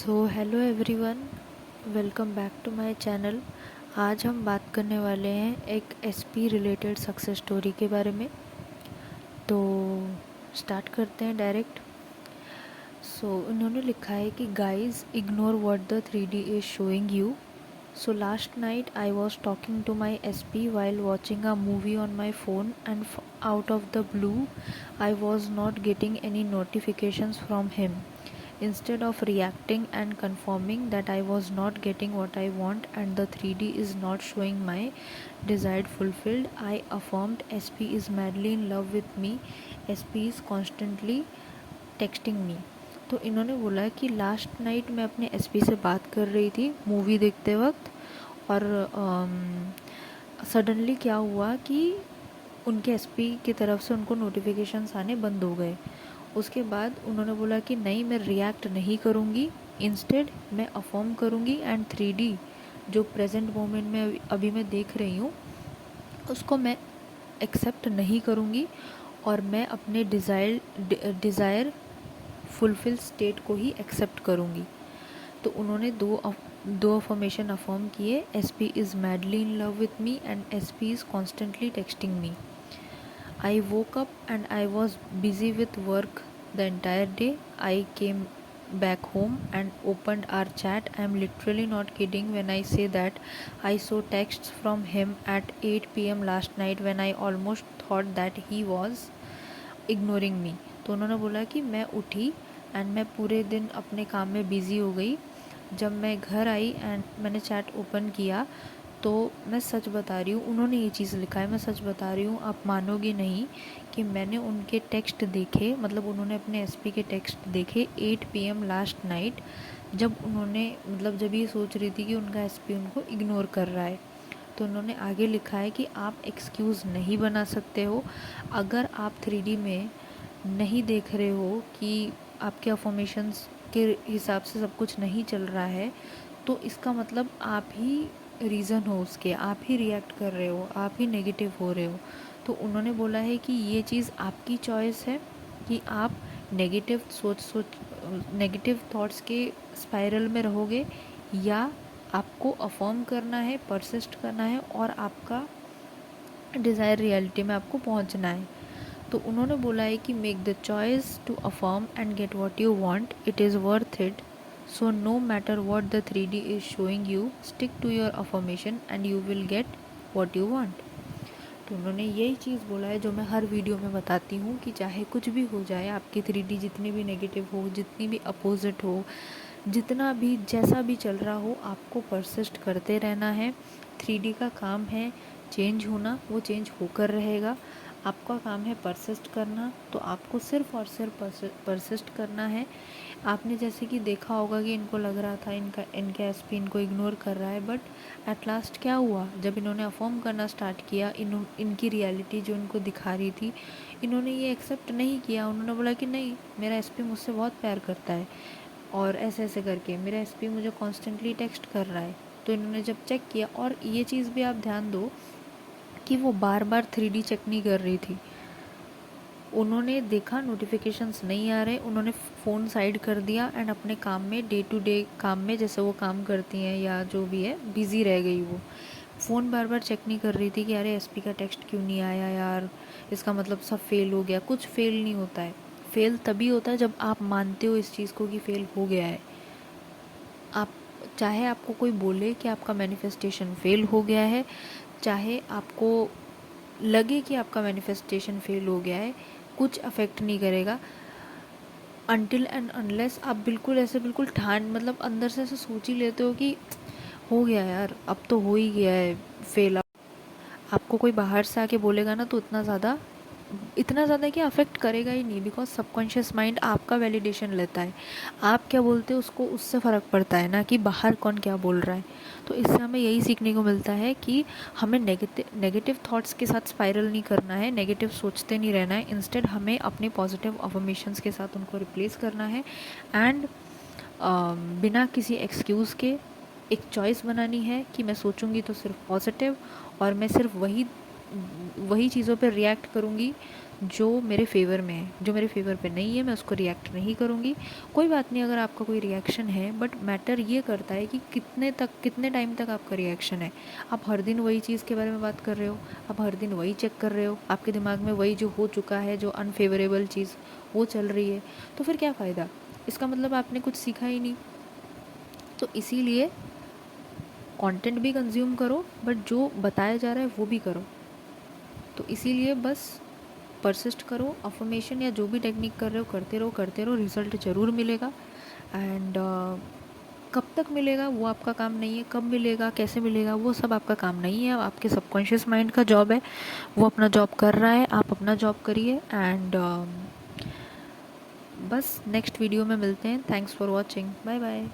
So hello everyone, welcome back to my channel. आज हम बात करने वाले हैं एक एसपी रिलेटेड सक्सेस स्टोरी के बारे में। तो स्टार्ट करते हैं डायरेक्ट। इन्होंने लिखा है कि guys ignore what the 3D is showing you. So last night I was talking to my SP while watching a movie on my phone, and out of the blue I was not getting any notifications from him. Instead of reacting and confirming that I was not getting what I want and the 3D is not showing my desired fulfilled, I affirmed SP is madly in love with me. SP is constantly texting me. तो इन्होंने बोला कि last night मैं अपने SP से बात कर रही थी मूवी देखते वक्त, और सडनली क्या हुआ कि उनके एसपी की तरफ से उनको नोटिफिकेशंस आने बंद हो गए। उसके बाद उन्होंने बोला कि नहीं, मैं रिएक्ट नहीं करूँगी, इंस्टेड मैं अफर्म करूँगी एंड 3D जो प्रेजेंट मोमेंट में अभी मैं देख रही हूँ उसको मैं एक्सेप्ट नहीं करूँगी, और मैं अपने डिज़ायर फुलफिल स्टेट को ही एक्सेप्ट करूँगी। तो उन्होंने दो अफर्मेशन अफर्म किए, SP is madly in love with me and SP is constantly texting me. I woke up and I was busy with work the entire day. I came back home and opened our chat. I am literally not kidding when I say that I saw texts from him at 8 p.m. last night when I almost thought that he was ignoring me. तो उन्होंने बोला कि मैं उठी and मैं पूरे दिन अपने काम में बिज़ी हो गई। जब मैं घर आई एंड मैंने चैट ओपन किया तो मैं सच बता रही हूँ, उन्होंने ये चीज़ लिखा है, मैं सच बता रही हूँ, आप मानोगे नहीं कि मैंने उनके टेक्स्ट देखे, मतलब उन्होंने अपने एसपी के टेक्स्ट देखे 8 PM लास्ट नाइट, जब उन्होंने मतलब जब ये सोच रही थी कि उनका एसपी उनको इग्नोर कर रहा है। तो उन्होंने आगे लिखा है कि आप एक्सक्यूज़ नहीं बना सकते हो। अगर आप 3D में नहीं देख रहे हो कि आपके अफर्मेशंस के हिसाब से सब कुछ नहीं चल रहा है, तो इसका मतलब आप ही रीज़न हो उसके, आप ही रिएक्ट कर रहे हो, आप ही नेगेटिव हो रहे हो। तो उन्होंने बोला है कि ये चीज़ आपकी चॉइस है कि आप नेगेटिव थॉट्स के स्पाइरल में रहोगे, या आपको अफर्म करना है, परसिस्ट करना है और आपका डिज़ायर रियलिटी में आपको पहुंचना है। तो उन्होंने बोला है कि make the choice to affirm and get what you want, it is worth it. So no matter what the 3D is showing you, stick to your affirmation and you will get what you want. तो उन्होंने यही चीज़ बोला है जो मैं हर video में बताती हूँ कि चाहे कुछ भी हो जाए, आपकी 3D जितनी भी नेगेटिव हो, जितनी भी अपोजिट हो, जितना भी जैसा भी चल रहा हो, आपको परसिस्ट करते रहना है। 3D का काम है चेंज होना, वो चेंज होकर रहेगा। आपका काम है परसिस्ट करना, तो आपको सिर्फ और सिर्फ परसिस्ट करना है। आपने जैसे कि देखा होगा कि इनको लग रहा था इनका एसपी इनको इग्नोर कर रहा है, बट एट लास्ट क्या हुआ, जब इन्होंने अफर्म करना स्टार्ट किया, इनकी रियलिटी जो इनको दिखा रही थी, इन्होंने ये एक्सेप्ट नहीं किया। उन्होंने बोला कि नहीं, मेरा एसपी मुझसे बहुत प्यार करता है और ऐसे ऐसे करके मेरा एसपी मुझे कॉन्स्टेंटली टेक्स्ट कर रहा है। तो इन्होंने जब चेक किया, और ये चीज़ भी आप ध्यान दो कि वो बार बार 3D चेक नहीं कर रही थी। उन्होंने देखा नोटिफिकेशंस नहीं आ रहे, उन्होंने फ़ोन साइड कर दिया एंड अपने काम में, डे टू डे काम में जैसे वो काम करती हैं या जो भी है, बिज़ी रह गई। वो फ़ोन बार बार चेक नहीं कर रही थी कि अरे एसपी का टेक्स्ट क्यों नहीं आया यार, इसका मतलब सब फेल हो गया। कुछ फेल नहीं होता है, फेल तभी होता है जब आप मानते हो इस चीज़ को कि फेल हो गया है। आप चाहे आपको कोई बोले कि आपका मैनिफेस्टेशन फेल हो गया है, चाहे आपको लगे कि आपका मैनिफेस्टेशन फेल हो गया है, कुछ अफेक्ट नहीं करेगा अनटिल एंड अनलेस आप बिल्कुल ऐसे बिल्कुल ठान मतलब अंदर से ऐसे सोच ही लेते हो कि हो गया यार, अब तो हो ही गया है फेल। आपको कोई बाहर से आके बोलेगा ना तो इतना ज़्यादा कि अफेक्ट करेगा ही नहीं, बिकॉज सबकॉन्शियस माइंड आपका वैलिडेशन लेता है। आप क्या बोलते हो उसको, उससे फ़र्क पड़ता है ना कि बाहर कौन क्या बोल रहा है। तो इससे हमें यही सीखने को मिलता है कि हमें नेगेटिव थॉट्स के साथ स्पाइरल नहीं करना है, नेगेटिव सोचते नहीं रहना है। इंस्टेड हमें अपने पॉजिटिव अफर्मेशंस के साथ उनको रिप्लेस करना है एंड बिना किसी एक्सक्यूज़ के एक चॉइस बनानी है कि मैं सोचूंगी तो सिर्फ पॉजिटिव, और मैं सिर्फ वही वही चीज़ों पे रिएक्ट करूँगी जो मेरे फेवर में है। जो मेरे फेवर पे नहीं है मैं उसको रिएक्ट नहीं करूँगी। कोई बात नहीं अगर आपका कोई रिएक्शन है, बट मैटर ये करता है कि कितने टाइम तक आपका रिएक्शन है। आप हर दिन वही चीज़ के बारे में बात कर रहे हो, आप हर दिन वही चेक कर रहे हो, आपके दिमाग में वही जो हो चुका है, जो अनफेवरेबल चीज़ वो चल रही है, तो फिर क्या फ़ायदा? इसका मतलब आपने कुछ सीखा ही नहीं। तो इसीलिए कंटेंट भी कंज्यूम करो, बट जो बताया जा रहा है वो भी करो। तो इसीलिए बस परसिस्ट करो, अफर्मेशन या जो भी टेक्निक कर रहे हो करते रहो, रिज़ल्ट ज़रूर मिलेगा। एंड कब तक मिलेगा वो आपका काम नहीं है, कब मिलेगा कैसे मिलेगा वो सब आपका काम नहीं है, आपके सबकॉन्शियस माइंड का जॉब है, वो अपना जॉब कर रहा है, आप अपना जॉब करिए। एंड बस नेक्स्ट वीडियो में मिलते हैं। Thanks for watching, bye bye.